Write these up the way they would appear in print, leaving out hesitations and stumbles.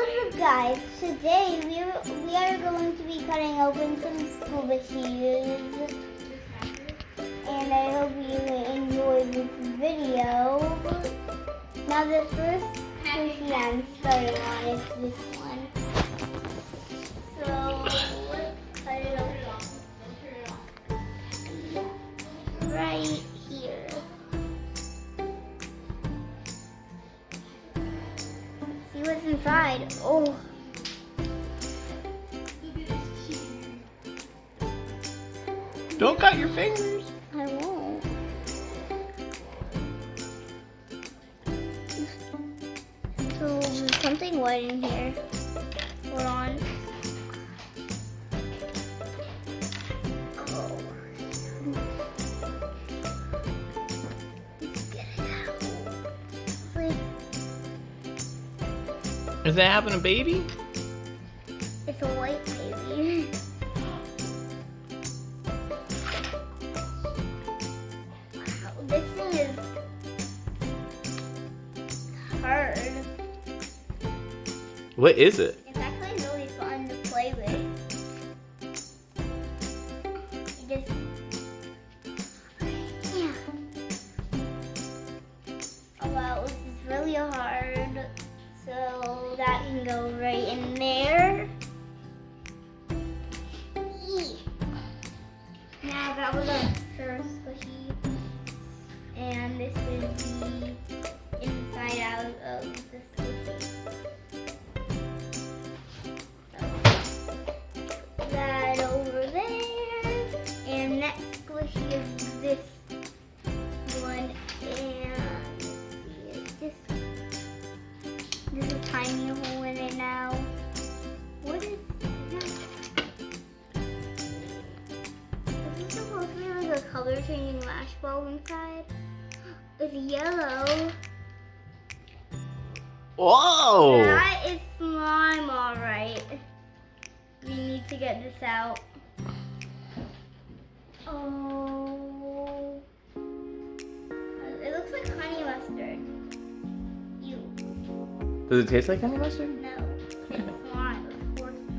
What's up, guys? Today we are going to be cutting open some Squishies, and I hope you enjoy this video. Now the first Squishy I'm starting on is this one. So let's cut it open right here. See what's inside. Oh. Don't cut your fingers. I won't. So there's something white in here. Hold on. Oh. Let's get it out. It's like, Is that having a baby? it's a white baby. Wow, this thing is hard. What is it? It's actually really fun to play with. You just, yeah. Oh wow, this is really hard. So that can go right in there. Now that was our first squishy, and this is the inside out of the squishy. So that over there, and next squishy is this one, and see, it's just there's a tiny hole in it now. What is that? Is this supposed to be like a color changing lash bulb inside? It's yellow. Whoa! That is slime, alright. We need to get this out. Oh. It looks like honey mustard. Ew. Does it taste like honey mustard? No. It's slime. Of course not.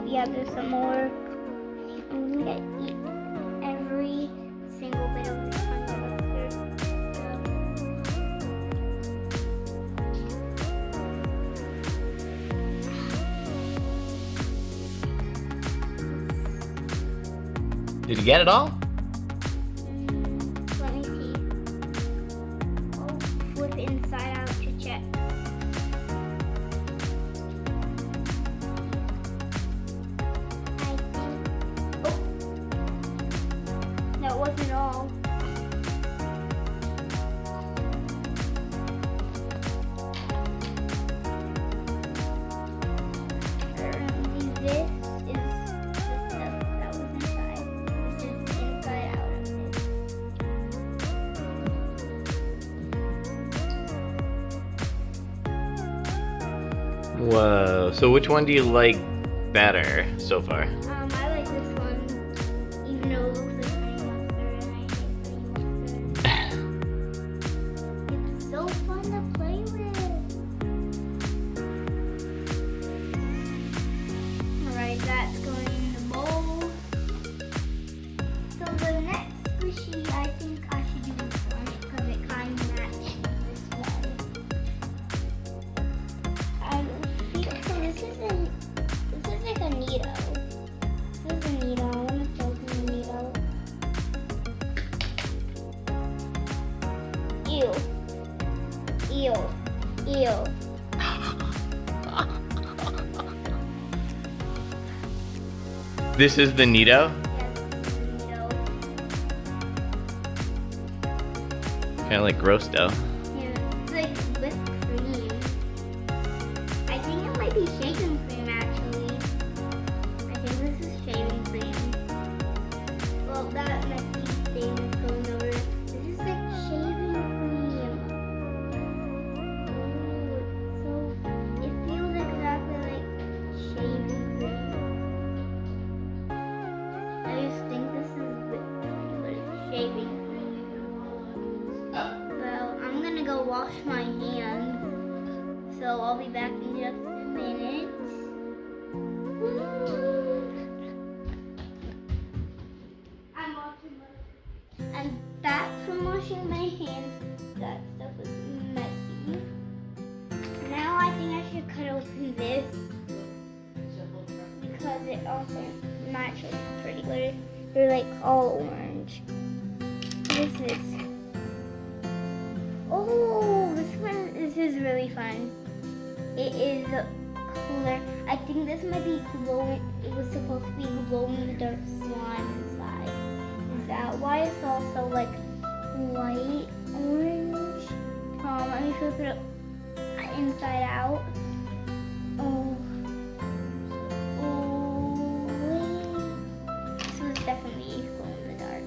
Yeah, there's some more. I'm gonna eat every single bit of this honey mustard. Did you get it all? Let me see. I'll flip inside out to check. That wasn't all. Apparently this is the stuff that was inside. This is the inside out of it. Whoa. So which one do you like better so far? I like this one, even though it looks like honey mustard, and I hate honey mustard. It's so fun to play with. Alright, that's going in the bowl. So the next squishy, I think I should do this one because it kind of matches this one. I feel so this is like a needle. This is a needle. I want to open the needle. Ew. Ew. Ew. This is the Nito? Kind of like gross dough. Yeah, it's like whipped cream. I think it might be shaving cream actually. I think this is shaving cream. Well, that messy thing is going over. This is like shaving cream. Ooh, so it feels exactly like shaving cream. I just think this is whipped cream, but it's shaving cream. Well, I'm gonna go wash my hands, so I'll be back in just a minute. I'm back from washing my hands. That stuff was messy. Now I think I should cut open this because it also matches pretty good. They're like all orange. What is this? Oh, this is really fun. It is cooler. I think this might be glowing. It was supposed to be glowing in the dark slime inside. Is that why it's also like light orange? Let me flip it up inside out. Oh, wait. This was definitely glow in the dark.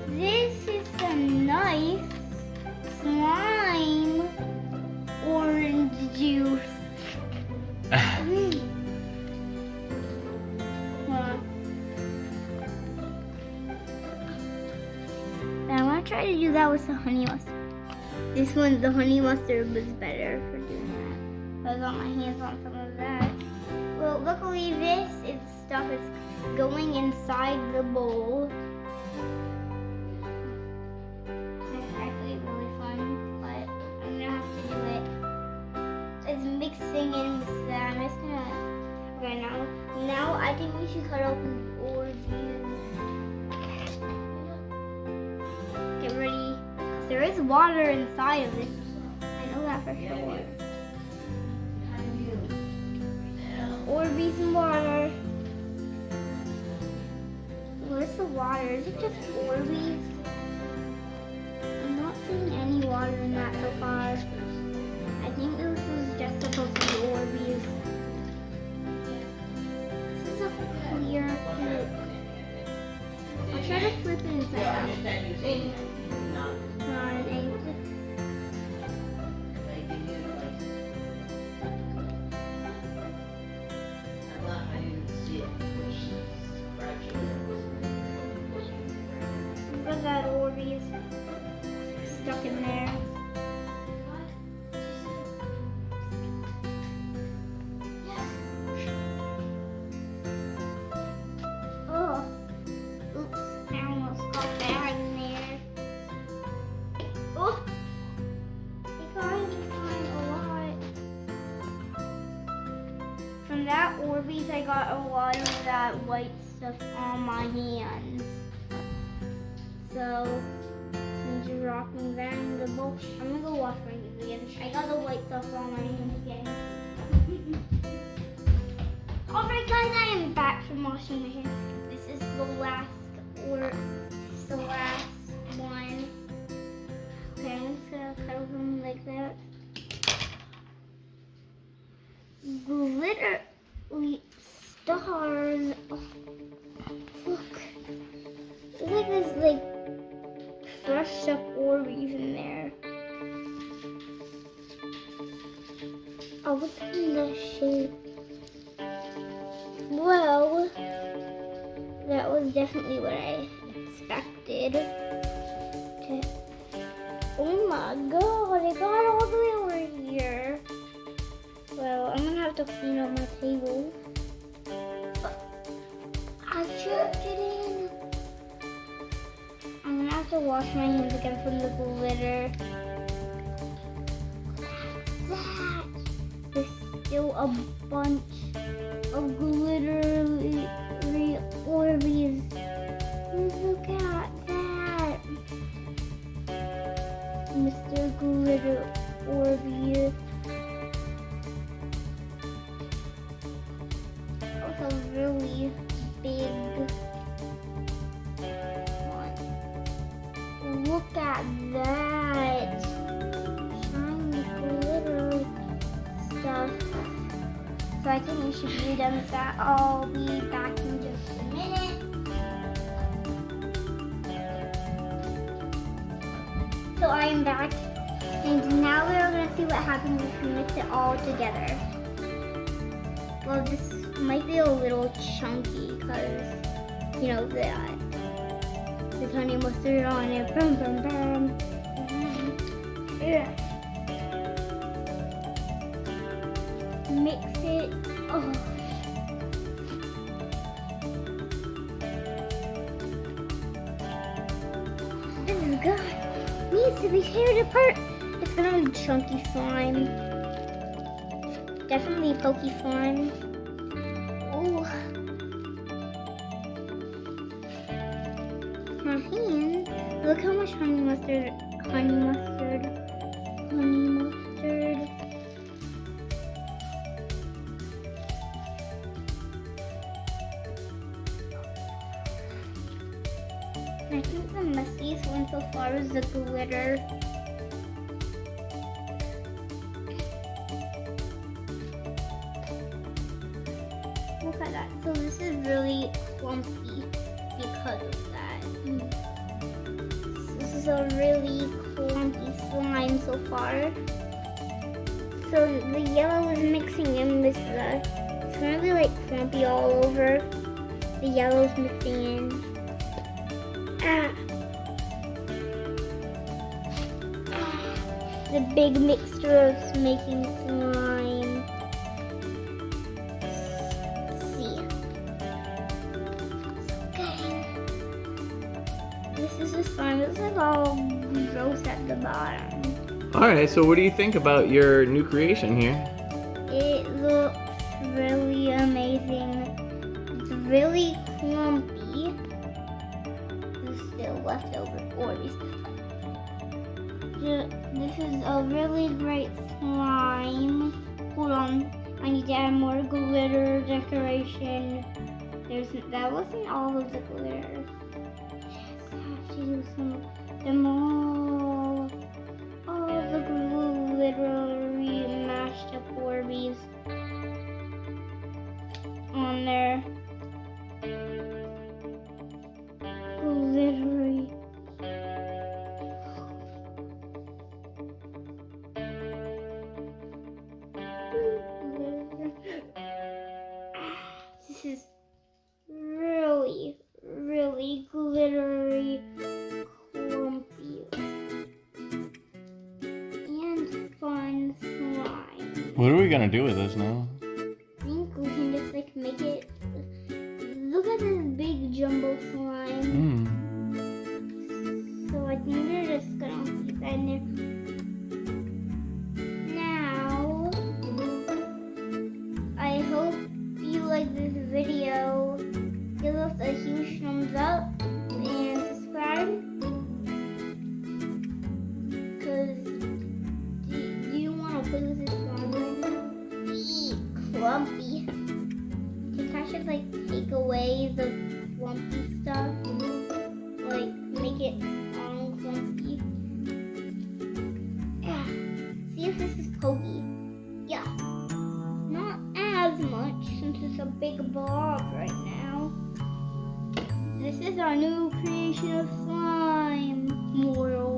This is some nice slime orange juice. Now I'm gonna try to do that with the honey mustard. This one, the honey mustard was better for doing that. I got my hands on some of that. Well, luckily this is stuff is going inside the bowl. Mixing in with that. I'm just gonna right now I think we should cut open the oranges. Get ready, because there is water inside of this. I know that for sure. Orbeez and water. Where's the water? Is it just Orbeez? I'm not seeing any water in that so far. I think this is just supposed to be Orbeez. This is a clear fruit. I'll try to flip it inside out. Look at that Orbeez stuck in there. From that Orbeez, I got a lot of that white stuff on my hands. So, since you're rocking that in the bowl, I'm gonna go wash my hands again. I got the white stuff on my hands again. Alright guys, I am back from washing my hands. This is the last one. Okay, I'm just gonna cut them like that. Glittery stars. Oh, look. There's like this fresh up Orbeez in there. Oh, what's in the shape? Well, that was definitely what I expected. Okay. Oh my god, it got all the way over here. Well, I'm gonna have to clean up my table. I jerked it in. I'm gonna have to wash my hands again from the glitter. That. There's still a bunch of glittery Orbeez. Look at that. Mr. Glitter Orbeez. at that shiny glitter stuff. So I think we should be done with that. I'll be back in just a minute. So I am back, and now we're gonna see what happens if we mix it all together. Well, this might be a little chunky because, you know, the honey mustard on it. Brum, brum, brum. Yeah. Mix it. Oh. This is good. Needs to be teared apart. It's gonna be chunky slime. Definitely pokey slime. Ooh. My hand. Look how much honey mustard. I think the messiest one so far is the glitter. Look at that. So this is really clumpy because of that. This is a really clumpy slime so far. So the yellow is mixing in with it's gonna be like clumpy all over. The yellow is mixing in. The big mixture of making slime. Let's see. Okay. This is the slime. It's like all gross at the bottom. Alright, so what do you think about your new creation here? It looks really amazing. It's really clumpy. Still leftover orbs. This is a really great slime. Hold on, I need to add more glitter decoration. That wasn't all of the glitter. Just have to use them all the glittery mashed up Orbeez on there. Glittery. This is really, really glittery, clumpy, and fun slime. What are we gonna do with this now? I think we can just like make it. Look at this big jumbo slime. So I think we're just gonna keep that in there. Now, I hope you like this video. Give us a huge thumbs up and subscribe. Cause do you want to play with this slime right now? Eee, clumpy. I think I should like take away the clumpy stuff. Like make it clumpy. Yeah. See if this is pokey. Yeah. Not as much since it's a big blob right now. This is our new creation of slime. Moral.